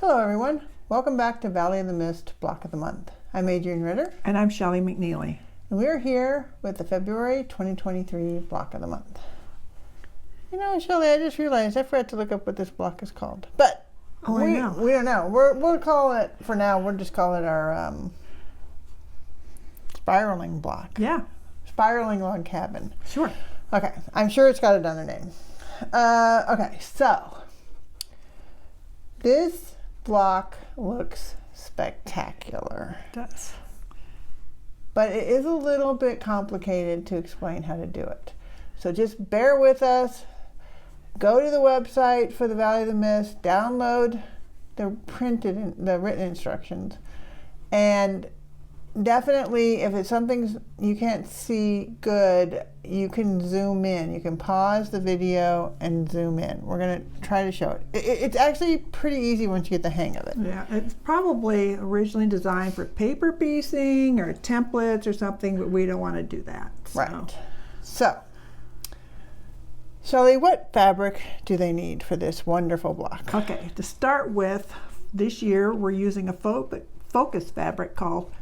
Hello everyone, welcome back to Valley of the Mist Block of the Month. I'm Adriane Ritter. And I'm Shelley McNeely. And we're here with the February 2023 Block of the Month. You know, Shelley, I just realized I forgot to look up what this block is called. But we don't know. We'll call it, for now, we'll just call it our spiraling block. Yeah. Spiraling log cabin. Sure. Okay, I'm sure it's got another name. Okay, so this block looks spectacular. It does. But it is a little bit complicated to explain how to do it. So just bear with us. Go to the website for the Valley of the Mist, download the written instructions, and definitely if it's something you can't see good, you can zoom in. You can pause the video and zoom in. We're going to try to show it. It's actually pretty easy once you get the hang of it. Yeah, it's probably originally designed for paper piecing or templates or something, but we don't want to do that. So. Right. So, Shelley, what fabric do they need for this wonderful block? Okay, to start with, this year we're using a focus fabric called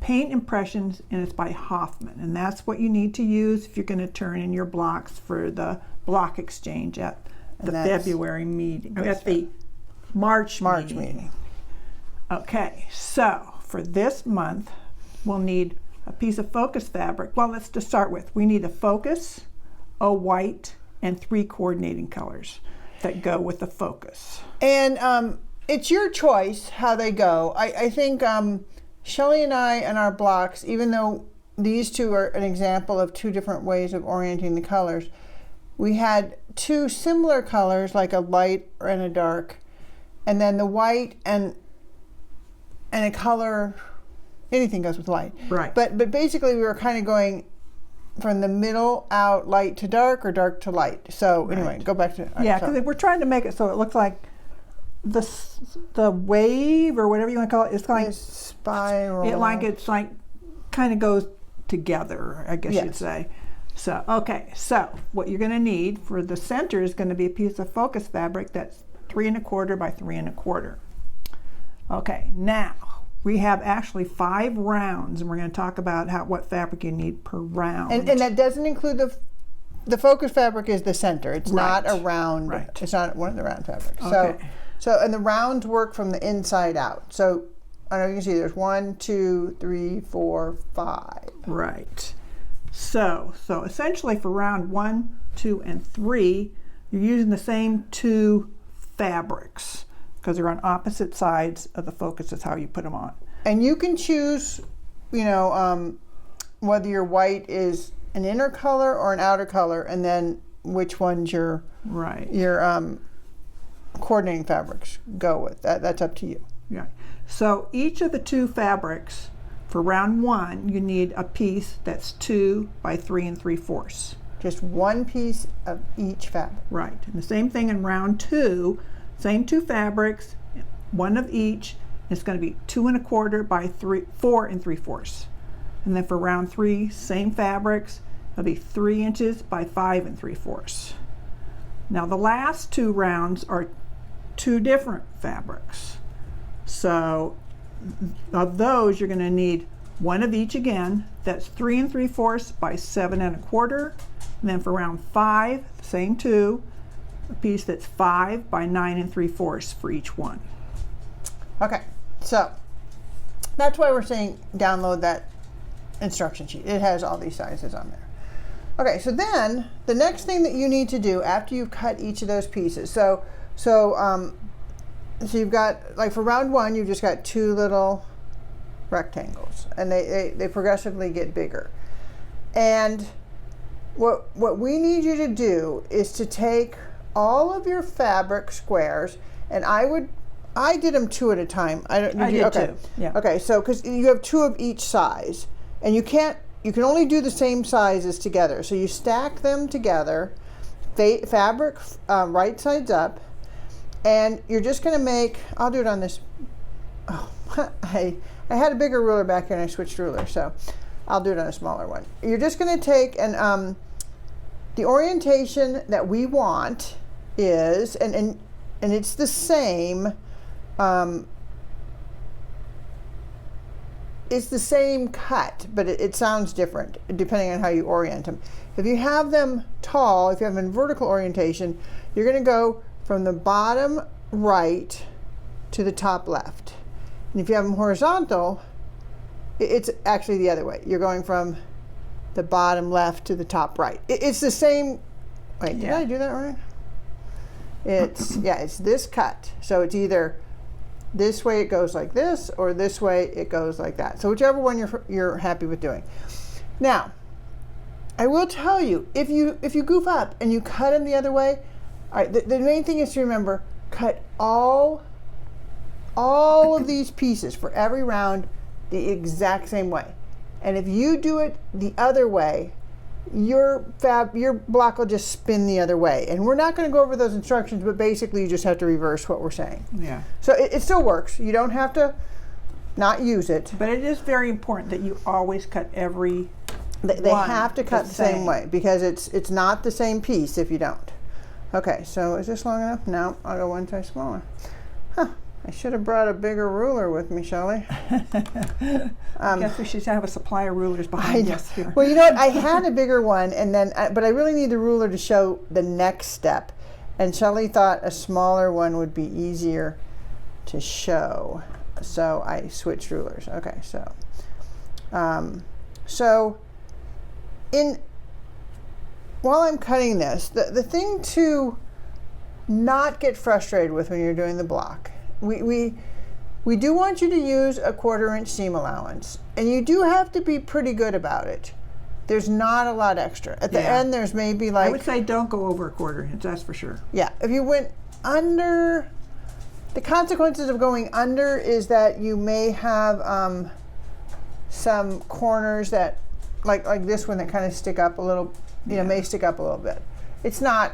Paint Impressions, and it's by Hoffman, and that's what you need to use if you're going to turn in your blocks for the block exchange at the February meeting, or at the March meeting. Okay, so for this month we'll need a piece of focus fabric. Well, let's just start with, we need a focus, a white, and 3 coordinating colors that go with the focus. And it's your choice how they go. I think Shelley and I and our blocks, even though these two are an example of 2 different ways of orienting the colors, we had 2 similar colors, like a light and a dark, and then the white and a color, anything goes with light. Right. But basically we were kind of going from the middle out, light to dark or dark to light. So anyway, go back to... Yeah, because we're trying to make it so it looks like the wave or whatever you want to call it. It's like spiral. It's like kind of goes together, I guess you'd say. So okay, so what you're going to need for the center is going to be a piece of focus fabric that's 3 1/4 by 3 1/4. Okay, now we have actually 5 rounds, and we're going to talk about what fabric you need per round. And that doesn't include the focus fabric is the center. It's not a round. Right. It's not one of the round fabrics. Okay. So and the rounds work from the inside out. So I know you can see there's 1, 2, 3, 4, 5. Right. So essentially for round 1, 2, and 3, you're using the same 2 fabrics because they're on opposite sides of the focus. Is how you put them on. And you can choose, whether your white is an inner color or an outer color, and then which one's your coordinating fabrics go with. That's up to you. Yeah. So each of the 2 fabrics for round 1, you need a piece that's 2 by 3 3/4. Just one piece of each fabric. Right. And the same thing in round 2, same 2 fabrics, 1 of each. It's going to be 2 1/4 by 4 3/4. And then for round 3, same fabrics, it'll be 3 inches by 5 3/4. Now the last 2 rounds are 2 different fabrics. So of those, you're going to need 1 of each again. That's 3 3/4 by 7 1/4. And then for round 5, same 2, a piece that's 5 by 9 3/4 for each one. Okay, so that's why we're saying download that instruction sheet. It has all these sizes on there. Okay, so then the next thing that you need to do after you've cut each of those pieces, so you've got, like for round 1, you've just got 2 little rectangles, and they progressively get bigger. And what we need you to do is to take all of your fabric squares, and I did them 2 at a time. I did too. Yeah. Okay, so because you have 2 of each size, and you can only do the same sizes together. So you stack them together, fabric right sides up, and you're just going to make. I'll do it on this. Oh, I had a bigger ruler back here, and I switched rulers, so I'll do it on a smaller one. You're just going to take the orientation that we want is, and it's the same it's the same cut, but it sounds different depending on how you orient them. If you have them tall, if you have them in vertical orientation, you're going to go from the bottom right to the top left. And if you have them horizontal, it's actually the other way. You're going from the bottom left to the top right. It's the same. Wait, did I do that right? It's this cut. So it's either this way it goes like this, or this way it goes like that. So whichever one you're happy with doing. Now, I will tell you, if you goof up and you cut them the other way, all right, the main thing is to remember, cut all of these pieces for every round the exact same way. And if you do it the other way, your block will just spin the other way. And we're not going to go over those instructions, but basically you just have to reverse what we're saying. Yeah. So it still works. You don't have to not use it. But it is very important that you always cut every They have to cut the same way, because it's not the same piece if you don't. Okay, so is this long enough? No, I'll go one size smaller. Huh. I should have brought a bigger ruler with me, Shelley. I guess we should have a supply of rulers behind us here. Well, you know what? I had a bigger one, and then, but I really need the ruler to show the next step. And Shelley thought a smaller one would be easier to show, so I switched rulers. Okay, so while I'm cutting this, the thing to not get frustrated with when you're doing the block. We do want you to use a 1/4 inch seam allowance, and you do have to be pretty good about it. There's not a lot extra. At the end, there's maybe like... I would say don't go over a 1/4 inch, that's for sure. Yeah, if you went under, the consequences of going under is that you may have some corners that, like this one, that kind of stick up a little, may stick up a little bit. It's not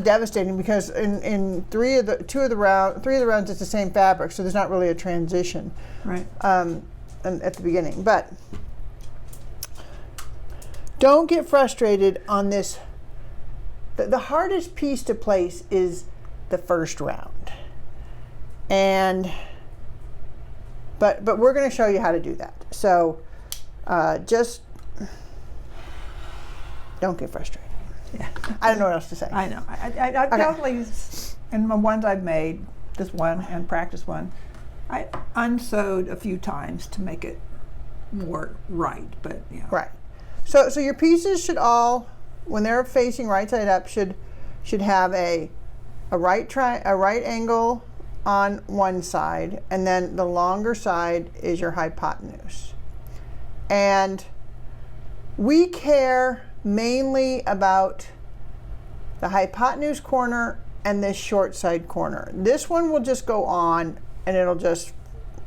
devastating, because in three of the rounds it's the same fabric, so there's not really a transition, right? At the beginning. But don't get frustrated on this. The hardest piece to place is the first round, but we're going to show you how to do that. So just don't get frustrated. Yeah. I don't know what else to say. I know. I definitely, in the ones I've made, this one and practice one, I unsewed a few times to make it more right, but yeah. Right. So your pieces should all, when they're facing right side up, should have a right angle on one side, and then the longer side is your hypotenuse. And we care mainly about the hypotenuse corner and this short side corner. This one will just go on, and it'll just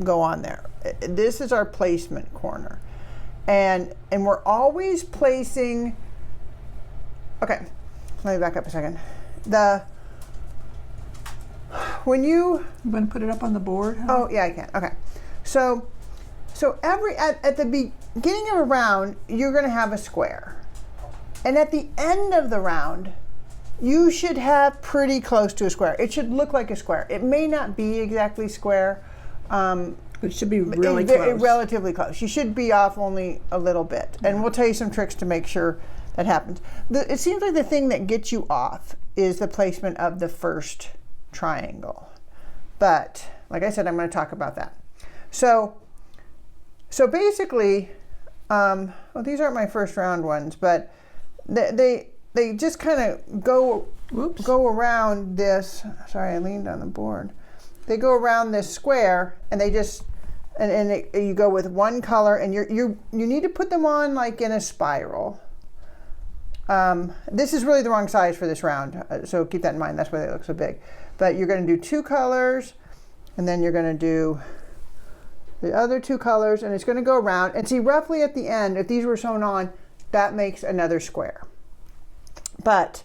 go on there. This is our placement corner. And we're always placing, okay, let me back up a second. When you want to put it up on the board? Oh, yeah, I can. Okay. So at the beginning of a round, you're going to have a square. And at the end of the round, you should have pretty close to a square. It should look like a square. It may not be exactly square. It should be really close. Relatively close. You should be off only a little bit. And we'll tell you some tricks to make sure that happens. It seems like the thing that gets you off is the placement of the first triangle. But like I said, I'm going to talk about that. So basically, well, these aren't my first round ones, but they just kind of go around this. Sorry, I leaned on the board. They go around this square, and they just you go with one color, and you need to put them on like in a spiral. This is really the wrong size for this round, so keep that in mind. That's why they look so big. But you're going to do 2 colors, and then you're going to do the other 2 colors, and it's going to go around. And see, roughly at the end, if these were sewn on, that makes another square. But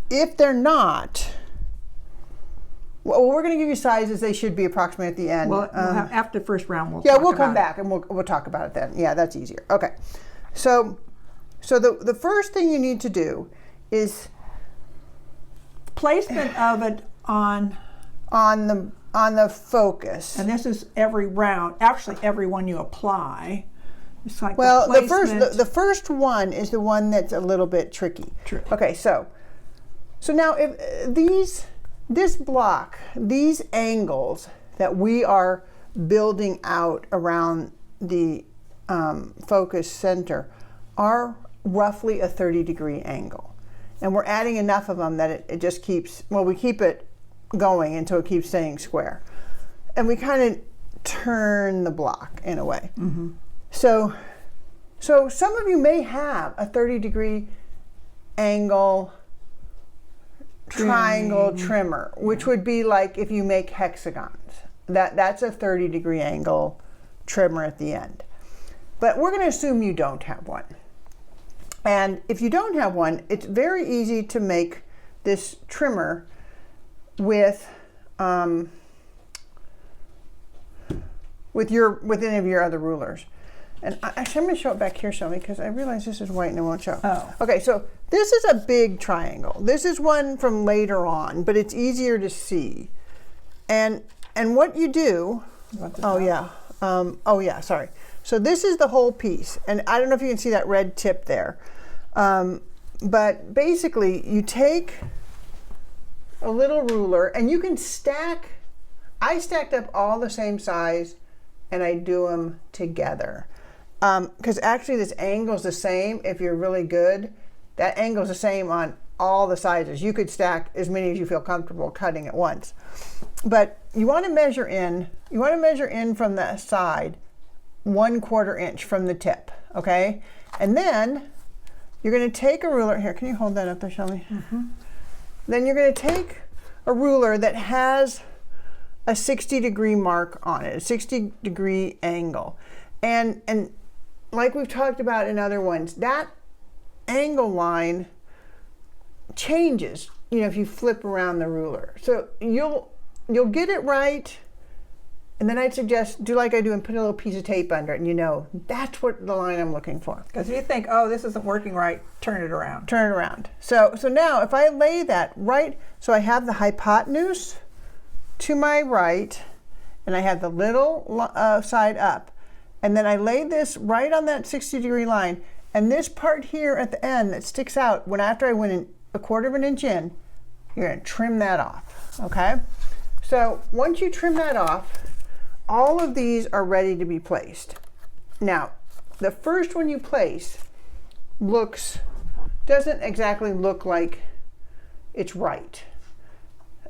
if they're not, well, we're going to give you sizes. They should be approximately at the end. Well, after the first round, we'll come back and we'll talk about it then. Yeah, that's easier. Okay, so the first thing you need to do is placement of it on the focus. and this is every round, actually every one you apply. It's like Well, the the first one is the one that's a little bit tricky. True. Okay, so now if this block, these angles that we are building out around the focus center are roughly a 30-degree angle. And we're adding enough of them that it just keeps, well, we keep it going until it keeps staying square. And we kind of turn the block in a way. Mm-hmm. So some of you may have a 30-degree angle triangle trimmer, which would be like if you make hexagons. That's a 30-degree angle trimmer at the end. But we're going to assume you don't have one. And if you don't have one, it's very easy to make this trimmer with any of your other rulers. And actually, I'm going to show it back here, Shelby, because I realize this is white and it won't show. Oh. Okay, so this is a big triangle. This is one from later on, but it's easier to see. And what you do, sorry. So this is the whole piece. And I don't know if you can see that red tip there. But basically, you take a little ruler and you can stack. I stacked up all the same size and I do them together. Because actually this angle is the same if you're really good. That angle is the same on all the sizes. You could stack as many as you feel comfortable cutting at once. But you want to measure in. You want to measure in from the side 1/4 inch from the tip. Okay, and then you're going to take a ruler. Here, can you hold that up there, Shelby? Mm-hmm. Then you're going to take a ruler that has a 60-degree mark on it, a 60-degree angle, and like we've talked about in other ones, that angle line changes, if you flip around the ruler. So you'll get it right, and then I'd suggest do like I do and put a little piece of tape under it, and that's what the line I'm looking for. Because if you think, oh, this isn't working right, turn it around. Turn it around. So now if I lay that right, so I have the hypotenuse to my right, and I have the little side up. And then I lay this right on that 60-degree line, and this part here at the end that sticks out, after I went 1/4 inch in, you're going to trim that off, okay? So once you trim that off, all of these are ready to be placed. Now, the first one you place doesn't exactly look like it's right.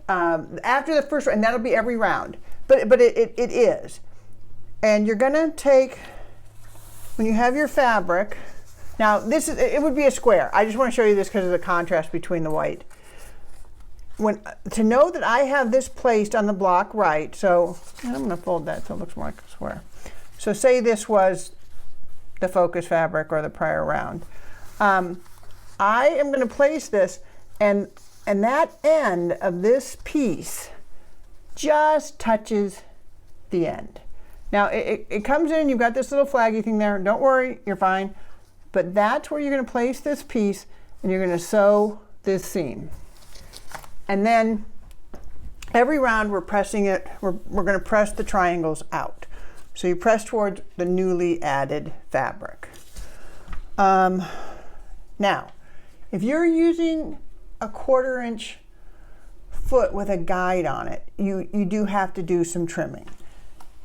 After the first one, and that'll be every round, but it is. And you're gonna take, when you have your fabric, now it would be a square. I just want to show you this because of the contrast between the white. To know that I have this placed on the block right, so I'm gonna fold that so it looks more like a square. So say this was the focus fabric or the prior round. I am gonna place this, and that end of this piece just touches the end. Now it comes in, you've got this little flaggy thing there. Don't worry, you're fine. But that's where you're going to place this piece, and you're going to sew this seam. And then every round we're pressing it, we're going to press the triangles out. So you press towards the newly added fabric. Now, if you're using a 1/4 inch foot with a guide on it, you do have to do some trimming.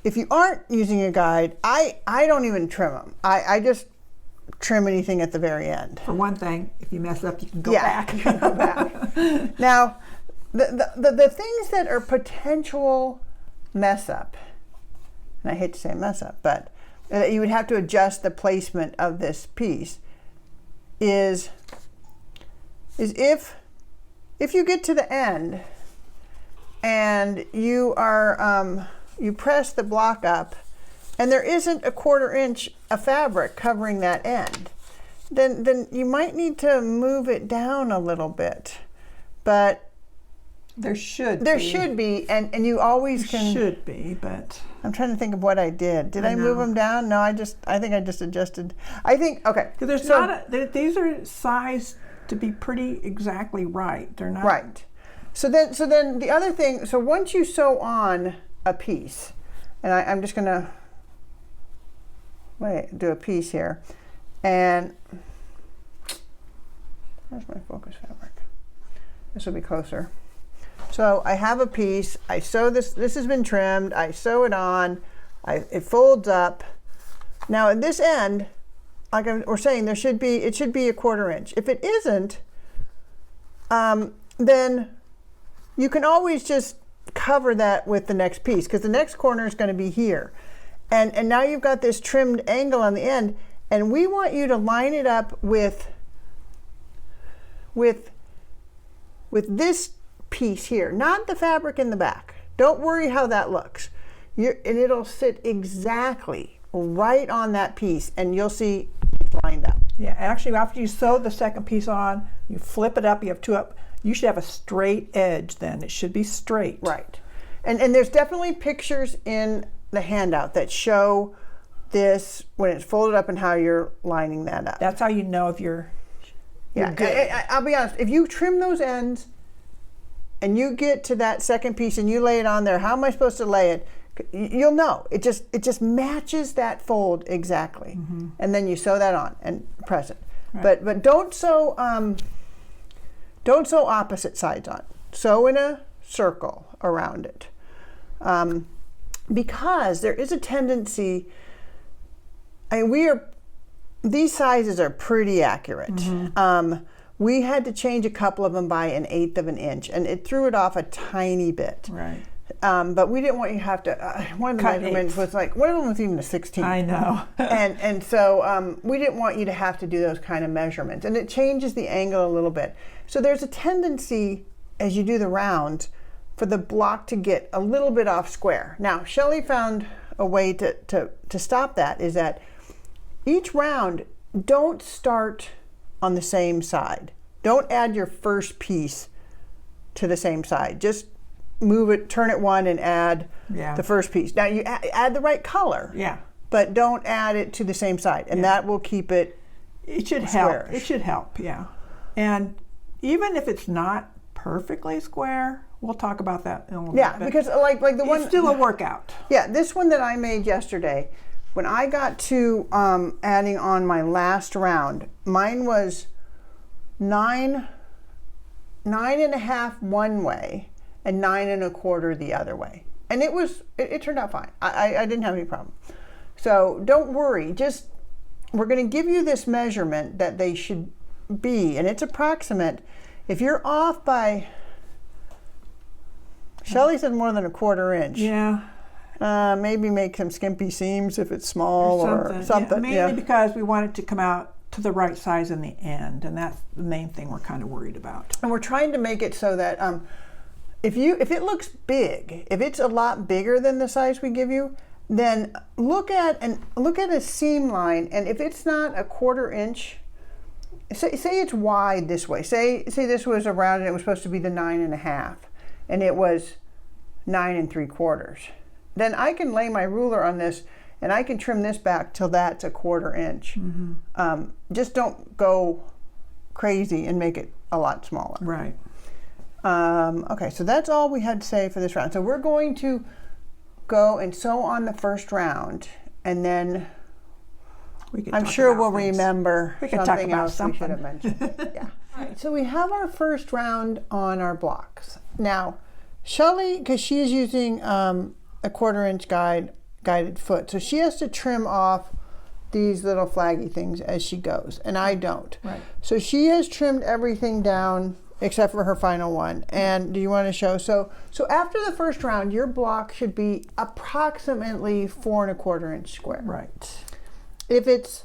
If you aren't using a guide, I don't even trim them. I just trim anything at the very end. For one thing, if you mess up, you can go back. You can go back. Now, the things that are potential mess up, and I hate to say mess up, but you would have to adjust the placement of this piece, is if you get to the end and you are you press the block up and there isn't a 1/4 inch of fabric covering that end, then you might need to move it down a little bit. But there should be, and you always can. Should be, but I'm trying to think of what I did. Did I move them down? No, I think I just adjusted. I think, okay. Because these are sized to be pretty exactly right. They're not. Right. So then the other thing, so once you sew on a piece, and I'm just gonna do a piece here, and where's my focus fabric? This will be closer. So I have a piece, I sew this has been trimmed, I sew it on, it folds up. Now at this end, like we're saying, it should be a 1/4 inch. If it isn't, then you can always just cover that with the next piece, because the next corner is going to be here. And now you've got this trimmed angle on the end, and we want you to line it up with this piece here, not the fabric in the back. Don't worry how that looks. And it'll sit exactly right on that piece, and you'll see it's lined up. Yeah, actually, after you sew the second piece on, you flip it up, you have two up. You should have a straight edge then. It should be straight. Right. And there's definitely pictures in the handout that show this when it's folded up and how you're lining that up. That's how you know if you're good. I'll be honest, if you trim those ends and you get to that second piece and you lay it on there, how am I supposed to lay it? You'll know. It just matches that fold exactly. Mm-hmm. And then you sew that on and press it. Right. But don't sew opposite sides on. Sew in a circle around it. Because there is a tendency, these sizes are pretty accurate. Mm-hmm. We had to change a couple of them by 1/8 of an inch, and it threw it off a tiny bit. Right. But we didn't want you to have to, one of the measurements was like, one of them was even a 16th. I know. and so we didn't want you to have to do those kind of measurements. And it changes the angle a little bit. So there's a tendency, as you do the rounds, for the block to get a little bit off square. Now, Shelley found a way to stop that, is that each round, don't start on the same side. Don't add your first piece to the same side. Just move it, turn it one, and add the first piece. Now you add the right color. Yeah. But don't add it to the same side, and that will keep it. It should help. It should help. Yeah. And even if it's not perfectly square, we'll talk about that in a little bit. Yeah, because like the one. It's still a workout. Yeah, this one that I made yesterday, when I got to adding on my last round, mine was 9.5 one way and 9 1/4 the other way, and it turned out fine. I didn't have any problem. So don't worry. We're going to give you this measurement that they should be, and it's approximate. If you're off by, Shelley said more than 1/4 inch. Yeah. Maybe make some skimpy seams if it's small or something. Yeah, mainly because we want it to come out to the right size in the end, and that's the main thing we're kind of worried about. And we're trying to make it so that if it looks big, if it's a lot bigger than the size we give you, then look at a seam line, and if it's not a 1/4 inch, say it's wide this way. Say this was around and it was supposed to be the 9.5, and it was 9 3/4. Then I can lay my ruler on this and I can trim this back till that's a 1/4 inch. Mm-hmm. Just don't go crazy and make it a lot smaller. Right. Okay, so that's all we had to say for this round. So we're going to go and sew on the first round, and then I'm sure we'll remember something else we should have mentioned. Yeah. All right, so we have our first round on our blocks. Now, Shelley, because she is using a 1/4 inch guided foot, so she has to trim off these little flaggy things as she goes, and I don't. Right. So she has trimmed everything down except for her final one. And do you want to show? So after the first round, your block should be approximately 4 1/4 inch square. Right. If it's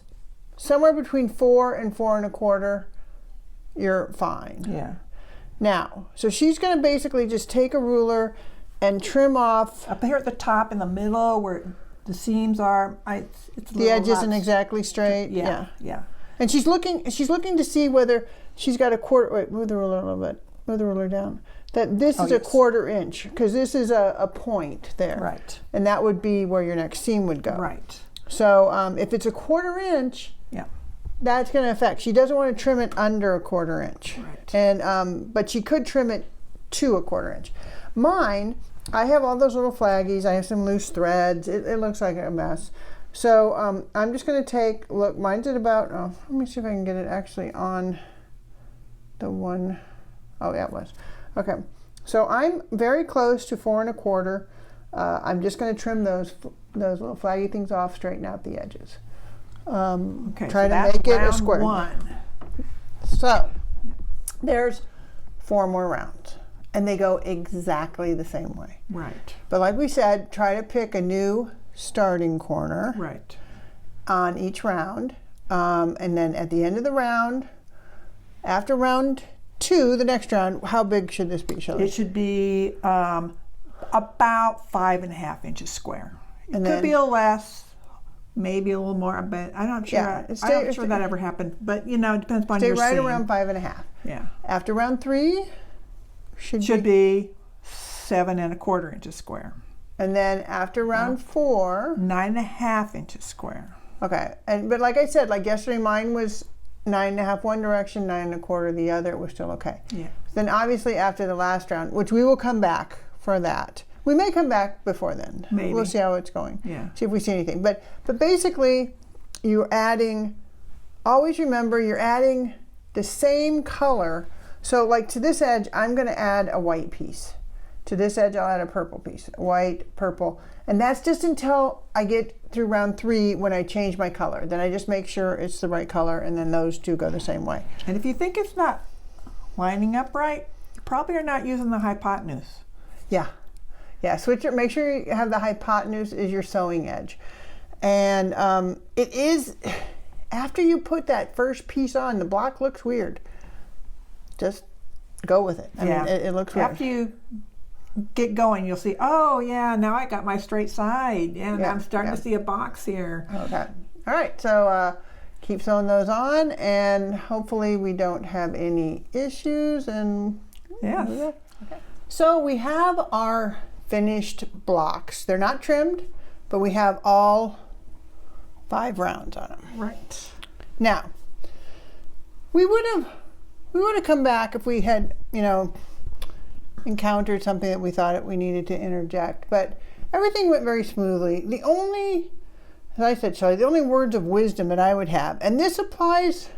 somewhere between 4 and 4 1/4, you're fine. Yeah. Now, so she's going to basically just take a ruler and trim off up here at the top in the middle where the seams are. It's the edge isn't exactly straight. Yeah. And she's looking to see whether she's got a 1/4. Wait, move the ruler a little bit. Move the ruler down. That this is a 1/4 inch, because this is a point there. Right. And that would be where your next seam would go. Right. So if it's a 1/4 inch, that's going to affect. She doesn't want to trim it under a 1/4 inch. Right. And but she could trim it to a 1/4 inch. Mine, I have all those little flaggies. I have some loose threads. It looks like a mess. So I'm just going to take, look, mine's at about, oh, let me see if I can get it actually on the one, oh yeah, it was. Okay, so I'm very close to 4 1/4. I'm just going to trim those little flaggy things off, straighten out the edges. Okay, try so to that's make it a round square. 1. So there's 4 more rounds, and they go exactly the same way. Right. But like we said, try to pick a new starting corner Right. on each round, and then at the end of the round, after round 2, the next round, how big should this be, Shelley? It should be about 5 1/2 inches square. It And could then- be a little less, maybe a little more, but I'm not sure. Yeah, I'm not sure that ever happened. But you know, it depends upon Stay your right seam. around 5 1/2. Yeah, After round 3, should be 7 1/4 inches square. and then after round 4, 9 1/2 inches square. okay. But like I said, like yesterday, mine was 9 1/2 one direction, 9 1/4 the other. It was still okay. Yeah. Then obviously after the last round, which we will come back for that. We may come back before then. Maybe. We'll see how it's going. Yeah. See if we see anything. But basically, you're adding. Always remember, you're adding the same color. So like to this edge, I'm going to add a white piece. To this edge, I'll add a purple piece. White, purple. And that's just until I get through round 3 when I change my color. Then I just make sure it's the right color, and then those two go the same way. And if you think it's not lining up right, you probably are not using the hypotenuse. Yeah. Yeah, switch it. Make sure you have the hypotenuse is your sewing edge. And it is, after you put that first piece on, the block looks weird. Just go with it. I mean, it looks weird. After you get going, you'll see, oh yeah, now I got my straight side. And Yeah, I'm starting yeah. to see a box here. Okay. All right, so keep sewing those on, and hopefully we don't have any issues. And Yes. okay. So we have our finished blocks. They're not trimmed, but we have all 5 rounds on them. Right. Now, we would have come back if we had, encountered something that we thought we needed to interject, but everything went very smoothly. The only, as I said, Shelley, the only words of wisdom that I would have, and this applies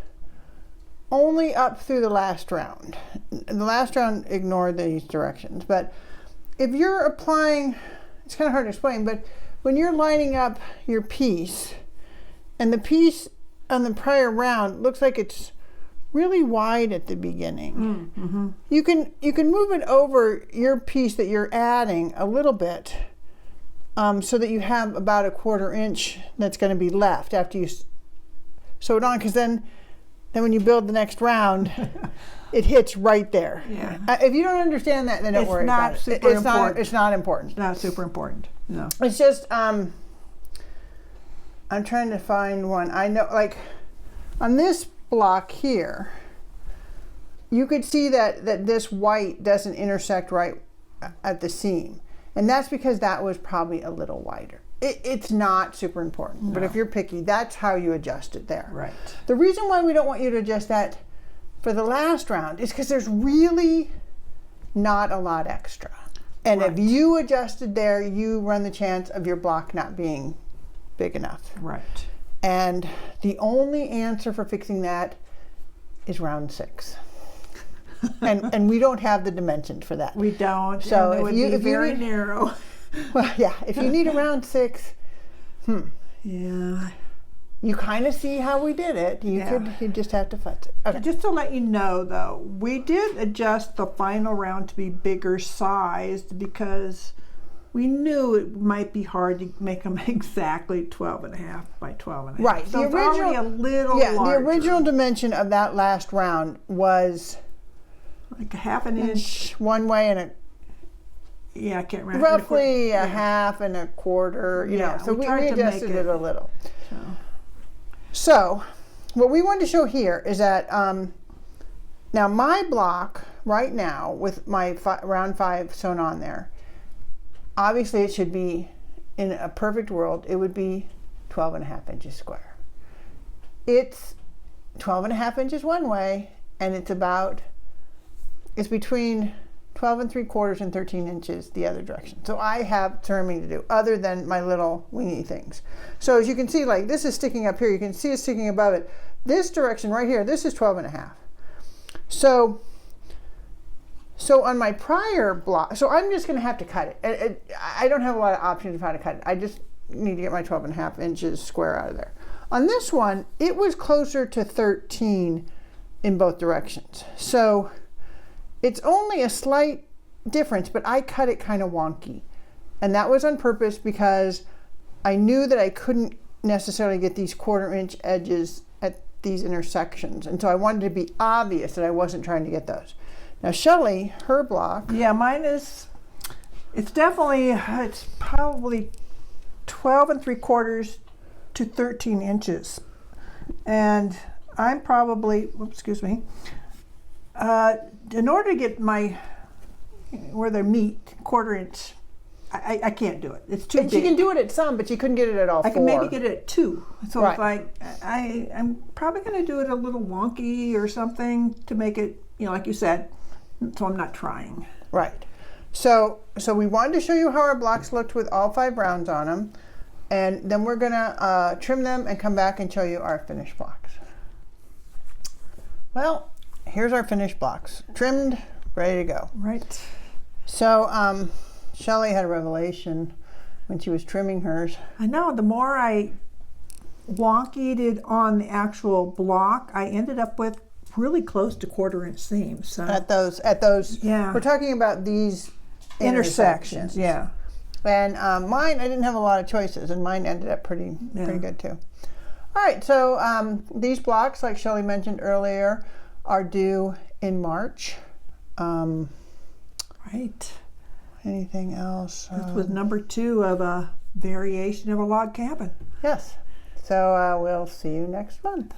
only up through the last round. The last round, ignore these directions, but if you're applying, it's kind of hard to explain, but when you're lining up your piece, and the piece on the prior round looks like it's really wide at the beginning, Mm-hmm. you can move it over your piece that you're adding a little bit, so that you have about a 1/4 inch that's going to be left after you sew it on, because then when you build the next round, it hits right there. Yeah. If you don't understand that, then don't worry about it. It's not important. It's not super important. No. It's just I'm trying to find one. I know, like on this block here, you could see that this white doesn't intersect right at the seam, and that's because that was probably a little wider. It's not super important, but if you're picky, that's how you adjust it there. Right. The reason why we don't want you to adjust that for the last round is because there's really not a lot extra. And if you adjusted there, you run the chance of your block not being big enough. Right. And the only answer for fixing that is round 6. and we don't have the dimensions for that. We don't. So and it if would you- be if you very need- narrow. Well, yeah, if you need a round 6, Yeah. you kind of see how we did it. You just have to futz it. Okay. Just to let you know, though, we did adjust the final round to be bigger sized because we knew it might be hard to make them exactly 12 1/2 by 12 1/2. Right. So The it's already a little Yeah, larger. the original dimension of that last round was like a 1/2 inch. one way and Yeah, I can't remember. roughly a Yeah. 1/2 and a 1/4, Yeah, so we we tried to adjusted make it it- a little. So, So what we wanted to show here is that now my block right now with my round 5 sewn on there, obviously it should be, in a perfect world, it would be 12 1/2 inches square. It's 12 1/2 inches one way, and it's between 12 3/4 and 13 inches the other direction. So I have trimming to do other than my little wingy things. So as you can see, like this is sticking up here. You can see it sticking above it. This direction right here, this is 12 1/2. So on my prior block, so I'm just going to have to cut it. I don't have a lot of options of how to cut it. I just need to get my 12 1/2 inches square out of there. On this one, it was closer to 13 in both directions. So it's only a slight difference, but I cut it kind of wonky. And that was on purpose because I knew that I couldn't necessarily get these 1/4 inch edges at these intersections. And so I wanted to be obvious that I wasn't trying to get those. Now Shelley, her block. Yeah, mine is, it's probably 12 3/4 to 13 inches. And I'm probably, excuse me, in order to get my, where they meet, 1/4 inch, I can't do it. It's too big. You can do it at some, but you couldn't get it at all four. I can maybe get it at 2. So Right. if I'm probably going to do it a little wonky or something to make it, like you said, so I'm not trying. Right. So we wanted to show you how our blocks looked with all 5 rounds on them, and then we're gonna trim them and come back and show you our finished blocks. Well, here's our finished blocks, trimmed, ready to go. Right. So Shelley had a revelation when she was trimming hers. I know, the more I wonkied it on the actual block, I ended up with really close to 1/4 inch seams. So At those, yeah. We're talking about these intersections. Yeah. And mine, I didn't have a lot of choices, and mine ended up pretty good too. All right, so these blocks, like Shelley mentioned earlier, are due in March. Right. Anything else? This was number 2 of a variation of a log cabin. Yes. So we'll see you next month.